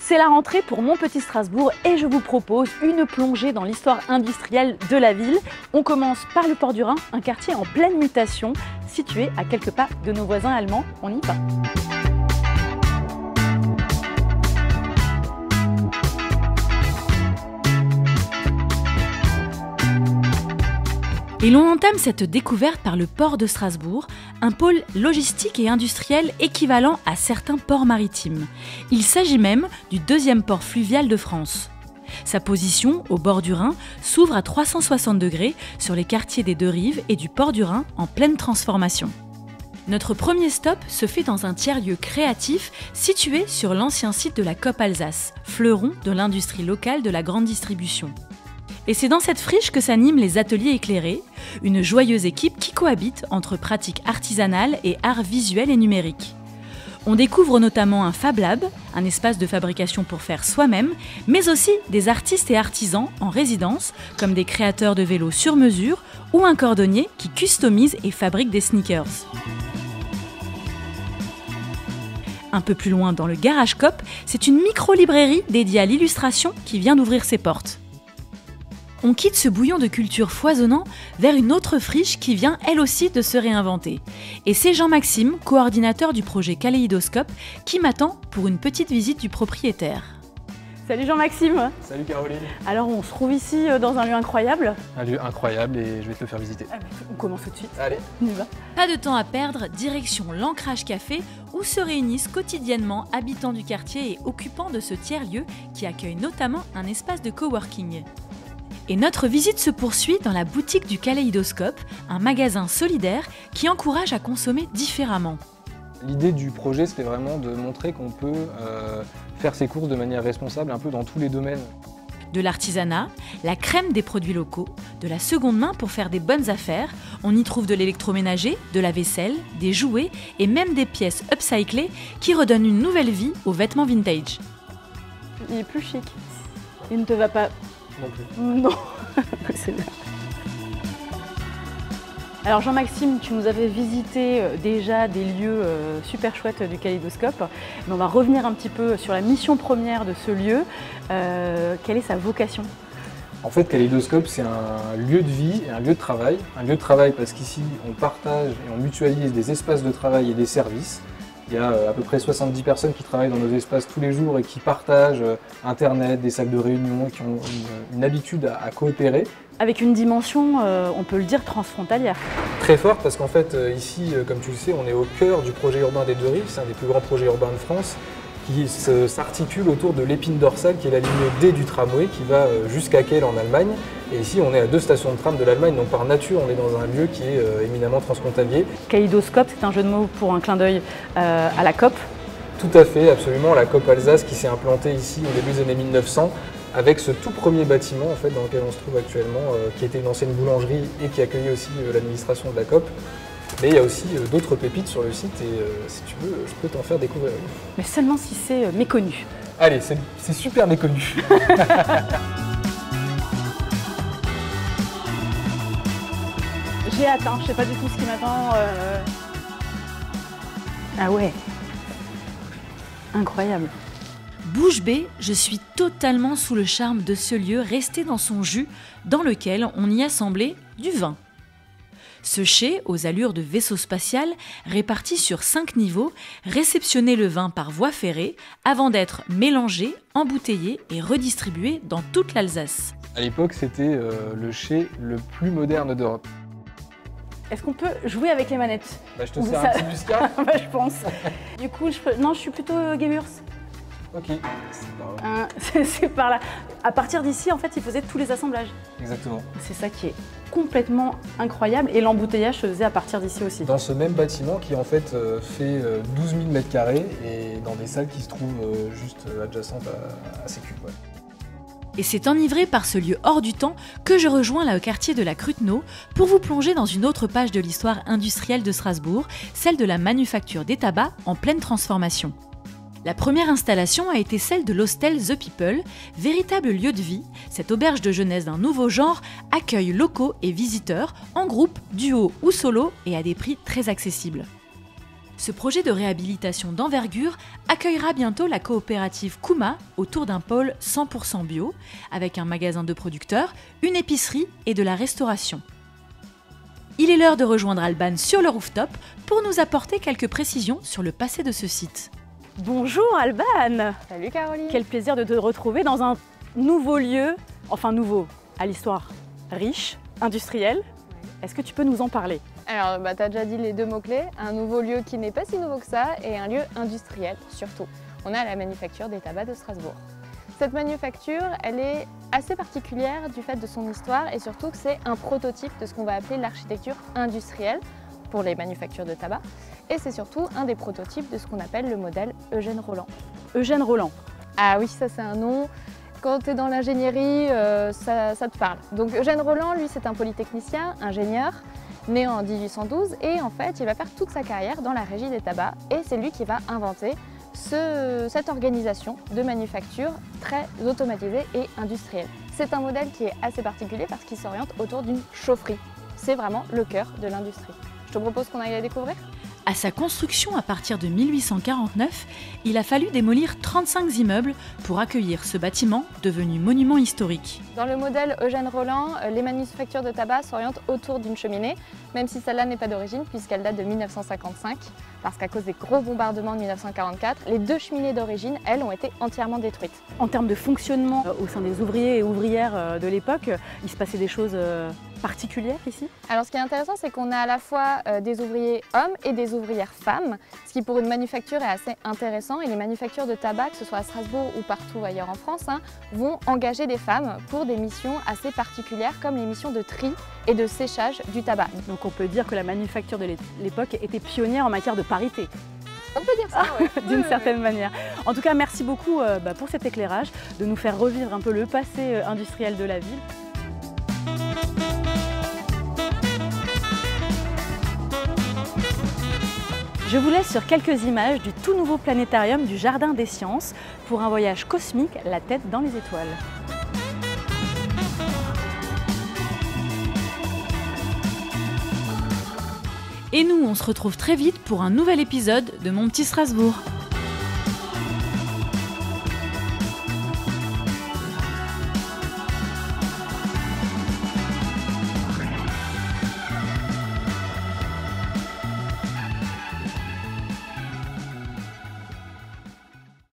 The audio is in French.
C'est la rentrée pour mon petit Strasbourg et je vous propose une plongée dans l'histoire industrielle de la ville. On commence par le Port du Rhin, un quartier en pleine mutation, situé à quelques pas de nos voisins allemands. On y va. Et l'on entame cette découverte par le port de Strasbourg, un pôle logistique et industriel équivalent à certains ports maritimes. Il s'agit même du deuxième port fluvial de France. Sa position, au bord du Rhin, s'ouvre à 360 degrés sur les quartiers des deux rives et du port du Rhin en pleine transformation. Notre premier stop se fait dans un tiers-lieu créatif situé sur l'ancien site de la Coop Alsace, fleuron de l'industrie locale de la grande distribution. Et c'est dans cette friche que s'animent les ateliers éclairés, une joyeuse équipe qui cohabite entre pratiques artisanales et arts visuels et numériques. On découvre notamment un Fab Lab, un espace de fabrication pour faire soi-même, mais aussi des artistes et artisans en résidence, comme des créateurs de vélos sur mesure ou un cordonnier qui customise et fabrique des sneakers. Un peu plus loin dans le Garage Coop, c'est une micro-librairie dédiée à l'illustration qui vient d'ouvrir ses portes. On quitte ce bouillon de culture foisonnant vers une autre friche qui vient elle aussi de se réinventer. Et c'est Jean-Maxime, coordinateur du projet Kaléidoscope, qui m'attend pour une petite visite du propriétaire. Salut Jean-Maxime. Salut Caroline. Alors on se trouve ici dans un lieu incroyable. Un lieu incroyable et je vais te le faire visiter. On commence tout de suite. Allez. On y va. Pas de temps à perdre, direction l'Ancrage Café où se réunissent quotidiennement habitants du quartier et occupants de ce tiers-lieu qui accueille notamment un espace de coworking. Et notre visite se poursuit dans la boutique du Kaléidoscope, un magasin solidaire qui encourage à consommer différemment. L'idée du projet, c'était vraiment de montrer qu'on peut faire ses courses de manière responsable un peu dans tous les domaines. De l'artisanat, la crème des produits locaux, de la seconde main pour faire des bonnes affaires, on y trouve de l'électroménager, de la vaisselle, des jouets et même des pièces upcyclées qui redonnent une nouvelle vie aux vêtements vintage. Il est plus chic. Il ne te va pas... Non plus. Non, c'est bien. Alors Jean-Maxime, tu nous avais visité déjà des lieux super chouettes du Kaléidoscope, mais on va revenir un petit peu sur la mission première de ce lieu. Quelle est sa vocation ? En fait, Kaléidoscope, c'est un lieu de vie et un lieu de travail. Un lieu de travail parce qu'ici, on partage et on mutualise des espaces de travail et des services. Il y a à peu près 70 personnes qui travaillent dans nos espaces tous les jours et qui partagent Internet, des salles de réunion, qui ont une habitude à coopérer. Avec une dimension, on peut le dire, transfrontalière. Très forte parce qu'en fait, ici, comme tu le sais, on est au cœur du projet urbain des Deux Rives. C'est un des plus grands projets urbains de France qui s'articule autour de l'épine dorsale qui est la ligne D du tramway qui va jusqu'à Kehl en Allemagne. Et ici, on est à 2 stations de tram de l'Allemagne, donc par nature, on est dans un lieu qui est éminemment transfrontalier. Kaléidoscope, c'est un jeu de mots pour un clin d'œil à la Coop. Tout à fait, absolument. La Coop Alsace qui s'est implantée ici au début des années 1900 avec ce tout premier bâtiment en fait, dans lequel on se trouve actuellement, qui était une ancienne boulangerie et qui accueillait aussi l'administration de la Coop. Mais il y a aussi d'autres pépites sur le site et si tu veux, je peux t'en faire découvrir. Mais seulement si c'est méconnu. Allez, c'est super méconnu. J'ai hâte, hein, je sais pas du tout ce qui m'attend. Ah ouais, incroyable. Bouche bée, je suis totalement sous le charme de ce lieu resté dans son jus, dans lequel on y assemblait du vin. Ce chai, aux allures de vaisseau spatial, réparti sur 5 niveaux, réceptionnait le vin par voie ferrée avant d'être mélangé, embouteillé et redistribué dans toute l'Alsace. À l'époque, c'était le chai le plus moderne d'Europe. Est-ce qu'on peut jouer avec les manettes ? Je te sers un petit muscat. Je pense. Du coup, non, je suis plutôt gamers. Ok, c'est par là. C'est par là. À partir d'ici, en fait, ils faisaient tous les assemblages. Exactement. C'est ça qui est complètement incroyable. Et l'embouteillage se faisait à partir d'ici aussi. Dans ce même bâtiment qui en fait fait 12 000 m² et dans des salles qui se trouvent juste adjacentes à ces cubes. Ouais. Et c'est enivré par ce lieu hors du temps que je rejoins le quartier de la Cruteno pour vous plonger dans une autre page de l'histoire industrielle de Strasbourg, celle de la manufacture des tabacs en pleine transformation. La première installation a été celle de l'hostel The People, véritable lieu de vie. Cette auberge de jeunesse d'un nouveau genre accueille locaux et visiteurs, en groupe, duo ou solo et à des prix très accessibles. Ce projet de réhabilitation d'envergure accueillera bientôt la coopérative Kouma autour d'un pôle 100% bio, avec un magasin de producteurs, une épicerie et de la restauration. Il est l'heure de rejoindre Alban sur le rooftop pour nous apporter quelques précisions sur le passé de ce site. Bonjour Alban. Salut Caroline. Quel plaisir de te retrouver dans un nouveau lieu, enfin nouveau, à l'histoire riche, industrielle. Est-ce que tu peux nous en parler? Alors, tu as déjà dit les deux mots-clés, un nouveau lieu qui n'est pas si nouveau que ça et un lieu industriel surtout. On a la manufacture des tabacs de Strasbourg. Cette manufacture, elle est assez particulière du fait de son histoire et surtout que c'est un prototype de ce qu'on va appeler l'architecture industrielle pour les manufactures de tabac. Et c'est surtout un des prototypes de ce qu'on appelle le modèle Eugène Roland. Eugène Roland. Ah oui, ça c'est un nom. Quand tu es dans l'ingénierie, ça te parle. Donc Eugène Roland, lui, c'est un polytechnicien, ingénieur, né en 1812 et en fait, il va faire toute sa carrière dans la régie des tabacs et c'est lui qui va inventer cette organisation de manufacture très automatisée et industrielle. C'est un modèle qui est assez particulier parce qu'il s'oriente autour d'une chaufferie. C'est vraiment le cœur de l'industrie. Je te propose qu'on aille la découvrir. À sa construction à partir de 1849, il a fallu démolir 35 immeubles pour accueillir ce bâtiment devenu monument historique. Dans le modèle Eugène Roland, les manufactures de tabac s'orientent autour d'une cheminée, même si celle-là n'est pas d'origine puisqu'elle date de 1955, parce qu'à cause des gros bombardements de 1944, les deux cheminées d'origine, elles, ont été entièrement détruites. En termes de fonctionnement au sein des ouvriers et ouvrières de l'époque, il se passait des choses particulières ici? Alors ce qui est intéressant, c'est qu'on a à la fois des ouvriers hommes et des ouvrières femmes, ce qui pour une manufacture est assez intéressant. Et les manufactures de tabac, que ce soit à Strasbourg ou partout ailleurs en France, vont engager des femmes pour des missions assez particulières comme les missions de tri et de séchage du tabac. Donc on peut dire que la manufacture de l'époque était pionnière en matière de parité. On peut dire ça, oui. D'une certaine manière. En tout cas, merci beaucoup pour cet éclairage, de nous faire revivre un peu le passé industriel de la ville. Je vous laisse sur quelques images du tout nouveau planétarium du Jardin des Sciences pour un voyage cosmique, la tête dans les étoiles. Et nous, on se retrouve très vite pour un nouvel épisode de Mon Petit Strasbourg.